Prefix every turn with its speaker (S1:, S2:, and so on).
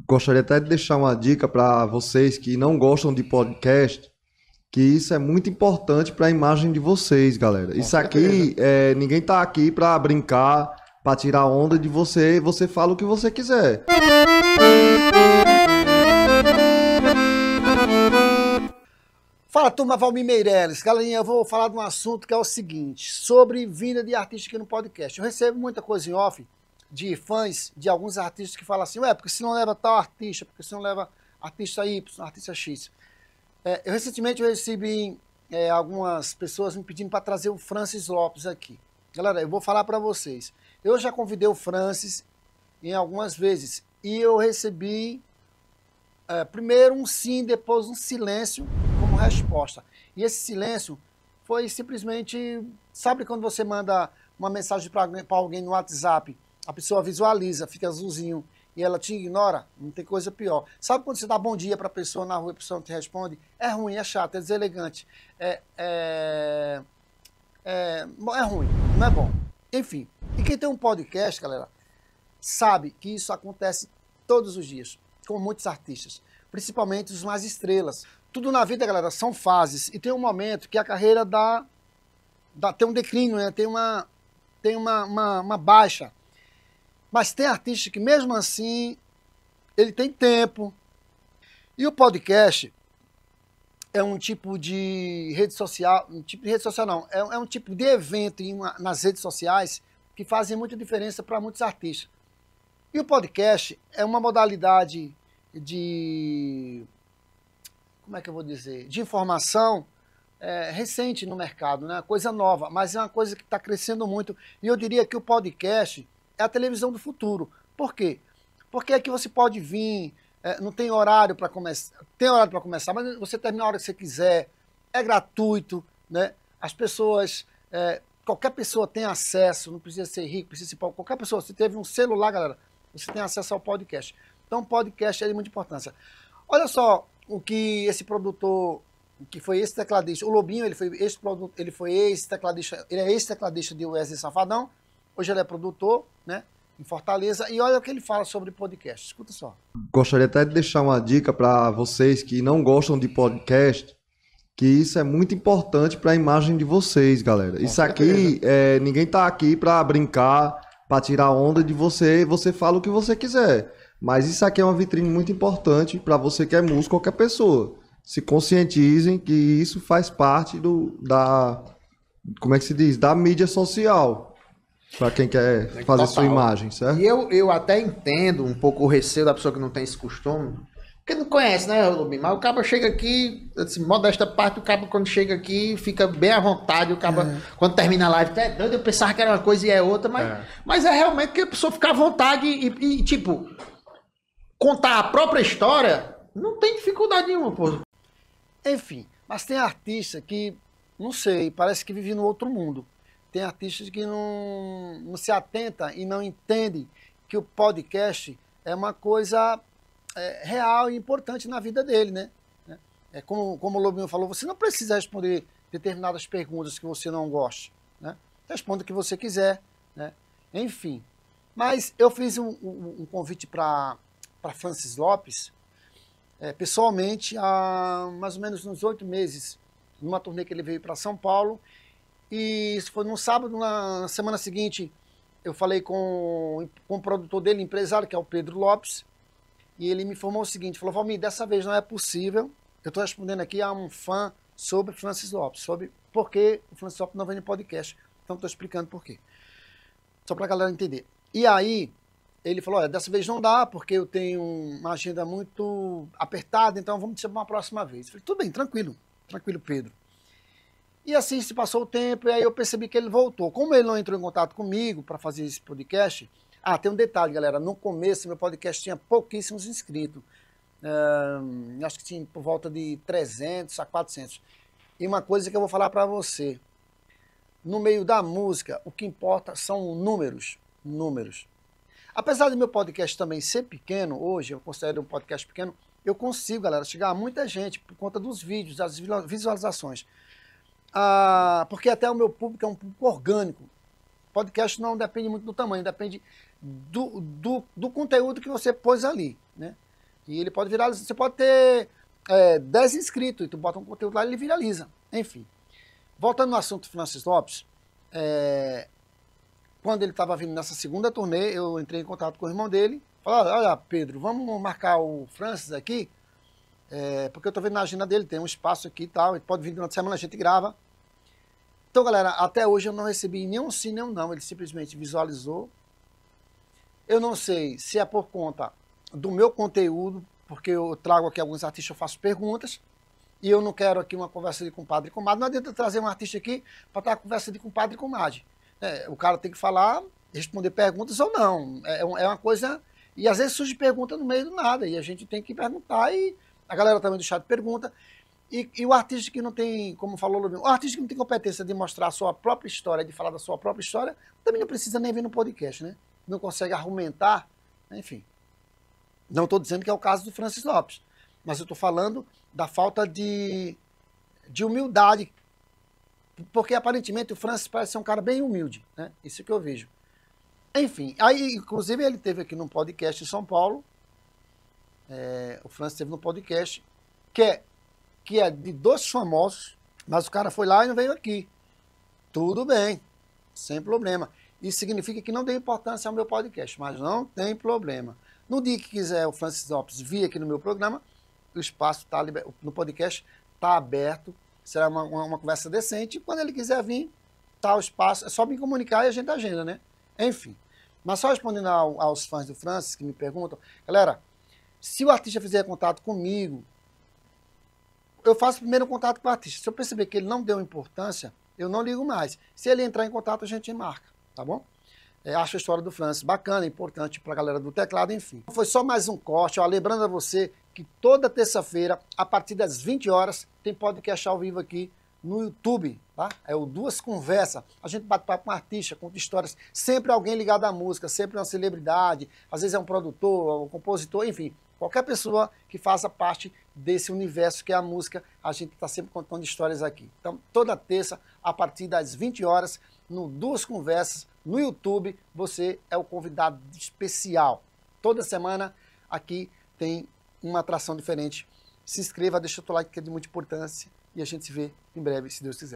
S1: Gostaria até de deixar uma dica para vocês que não gostam de podcast, que isso é muito importante para a imagem de vocês, galera.
S2: Com
S1: Isso
S2: certeza.
S1: aqui, ninguém tá aqui para brincar, para tirar onda de você, você fala o que você quiser.
S3: Fala, turma, Valmir Meirelles. Galerinha, eu vou falar de um assunto que é o seguinte, sobre vinda de artista aqui no podcast. Eu recebo muita coisa em off de fãs de alguns artistas que falam assim, ué, porque se não leva tal artista, porque se não leva artista Y, artista X. Recentemente eu recebi algumas pessoas me pedindo para trazer o Francis Lopes aqui. Galera, eu vou falar para vocês. Eu já convidei o Francis em algumas vezes e eu recebi primeiro um sim, depois um silêncio como resposta. E esse silêncio foi simplesmente, sabe quando você manda uma mensagem para alguém no WhatsApp, a pessoa visualiza, fica azulzinho e ela te ignora? Não tem coisa pior. Sabe quando você dá bom dia para a pessoa na rua e a pessoa não te responde? É ruim, é chato, é deselegante, é ruim, não é bom. Enfim, e quem tem um podcast, galera, sabe que isso acontece todos os dias, com muitos artistas, principalmente os mais estrelas. Tudo na vida, galera, são fases, e tem um momento que a carreira tem um declínio, né? Tem uma baixa. Mas tem artista que mesmo assim, ele tem tempo. E o podcast é um tipo de rede social, é um tipo de evento nas redes sociais que fazem muita diferença para muitos artistas. E o podcast é uma modalidade como é que eu vou dizer, de informação recente no mercado, né? Coisa nova, mas é uma coisa que está crescendo muito. E eu diria que o podcast é a televisão do futuro. Por quê? Porque aqui você pode vir, não tem horário para começar, tem horário para começar, mas você termina a hora que você quiser, é gratuito, né? As pessoas, qualquer pessoa tem acesso, não precisa ser rico, precisa ser pobre, qualquer pessoa, se teve um celular, galera, você tem acesso ao podcast. Então, o podcast é de muita importância. Olha só o que esse produtor, que foi esse tecladista, o Lobinho, ele foi ex-tecladista, ele é ex-tecladista de Wesley Safadão, hoje ele é produtor, né, em Fortaleza, e olha o que ele fala sobre podcast, escuta só.
S1: Gostaria até de deixar uma dica para vocês que não gostam de podcast, que isso é muito importante para a imagem de vocês, galera. Isso aqui, ninguém tá aqui para brincar, para tirar onda de você, você fala o que você quiser. Mas isso aqui é uma vitrine muito importante para você que é músico, qualquer pessoa. Se conscientizem que isso faz parte como é que se diz? Da mídia social. Para quem quer fazer
S2: Total.
S1: sua imagem, certo?
S2: E eu até entendo um pouco o receio da pessoa que não tem esse costume. Porque não conhece, né, Lubim? Mas o cabo chega aqui, assim, modesta parte, o cabo quando chega aqui fica bem à vontade, o cabo quando termina a live, é doido, eu pensava que era uma coisa e é outra, mas é realmente que a pessoa fica à vontade e tipo, contar a própria história não tem dificuldade nenhuma, pô.
S3: Enfim, mas tem artista que, não sei, parece que vive no outro mundo. Tem artistas que não se atenta e não entendem que o podcast é uma coisa real e importante na vida dele, né? Como o Lobinho falou, você não precisa responder determinadas perguntas que você não gosta, né? Responda o que você quiser, né? Enfim. Mas eu fiz um convite para Francis Lopes, pessoalmente, há mais ou menos uns 8 meses, numa turnê que ele veio para São Paulo, e isso foi num sábado. Na semana seguinte, eu falei com o produtor dele, empresário, que é o Pedro Lopes, e ele me informou o seguinte, falou, Valmir, dessa vez não é possível, eu estou respondendo aqui a um fã sobre Francis Lopes, sobre por que o Francis Lopes não vem no podcast, então estou explicando por quê, só para a galera entender. E aí, ele falou, olha, dessa vez não dá, porque eu tenho uma agenda muito apertada, então vamos deixar para uma próxima vez. Eu falei, tudo bem, tranquilo, Pedro. E assim se passou o tempo, e aí eu percebi que ele voltou. Como ele não entrou em contato comigo para fazer esse podcast... tem um detalhe, galera. No começo, meu podcast tinha pouquíssimos inscritos. Acho que tinha por volta de 300 a 400. E uma coisa que eu vou falar para você. No meio da música, o que importa são números. Números. Apesar do meu podcast também ser pequeno, hoje eu considero um podcast pequeno, eu consigo, galera, chegar a muita gente por conta dos vídeos, das visualizações. Porque até o meu público é um público orgânico. Podcast não depende muito do tamanho, depende do conteúdo que você pôs ali, né? E ele pode viralizar. Você pode ter 10 inscritos e tu bota um conteúdo lá e ele viraliza. Enfim. Voltando no assunto Francis Lopes, quando ele estava vindo nessa segunda turnê, eu entrei em contato com o irmão dele. Falei, olha, Pedro, vamos marcar o Francis aqui? Porque eu estou vendo na agenda dele, tem um espaço aqui e tal. Ele pode vir durante a semana, a gente grava. Então, galera, até hoje eu não recebi nenhum sim, nenhum não. Ele simplesmente visualizou. Eu não sei se é por conta do meu conteúdo, porque eu trago aqui alguns artistas, eu faço perguntas, e eu não quero aqui uma conversa de compadre e comadre. Não adianta trazer um artista aqui para estar conversa de compadre e comadre. O cara tem que falar, responder perguntas ou não. É uma coisa... E às vezes surge pergunta no meio do nada, e a gente tem que perguntar, e a galera também do chat pergunta. E o artista que não tem, como falou o Lubinho, o artista que não tem competência de mostrar a sua própria história, de falar da sua própria história, também não precisa nem vir no podcast, né? Não consegue argumentar, enfim. Não estou dizendo que é o caso do Francis Lopes, mas eu estou falando da falta de humildade, porque aparentemente o Francis parece ser um cara bem humilde, né? Isso que eu vejo. Enfim, aí inclusive ele teve aqui num podcast em São Paulo, o Francis teve num podcast que é de 2 famosos, mas o cara foi lá e não veio aqui. Tudo bem, sem problema. Isso significa que não deu importância ao meu podcast, mas não tem problema. No dia que quiser o Francis Lopes vir aqui no meu programa, o espaço tá no podcast está aberto, será uma conversa decente, e quando ele quiser vir, tá o espaço, é só me comunicar e a gente agenda, né? Enfim, mas só respondendo aos fãs do Francis que me perguntam, galera, se o artista fizer contato comigo, eu faço primeiro contato com o artista. Se eu perceber que ele não deu importância, eu não ligo mais. Se ele entrar em contato, a gente marca, tá bom? Acho a história do Francis bacana, importante para a galera do teclado, enfim. Foi só mais um corte, ó, lembrando a você que toda terça-feira, a partir das 20 horas, tem podcast ao vivo aqui no YouTube, tá? É o Duas Conversas. A gente bate papo com artista, conta histórias, sempre alguém ligado à música, sempre uma celebridade, às vezes é um produtor, um compositor, enfim. Qualquer pessoa que faça parte desse universo que é a música, a gente está sempre contando histórias aqui. Então, toda terça, a partir das 20 horas, no Duas Conversas, no YouTube, você é o convidado especial. Toda semana aqui tem uma atração diferente. Se inscreva, deixa o teu like que é de muita importância e a gente se vê em breve, se Deus quiser.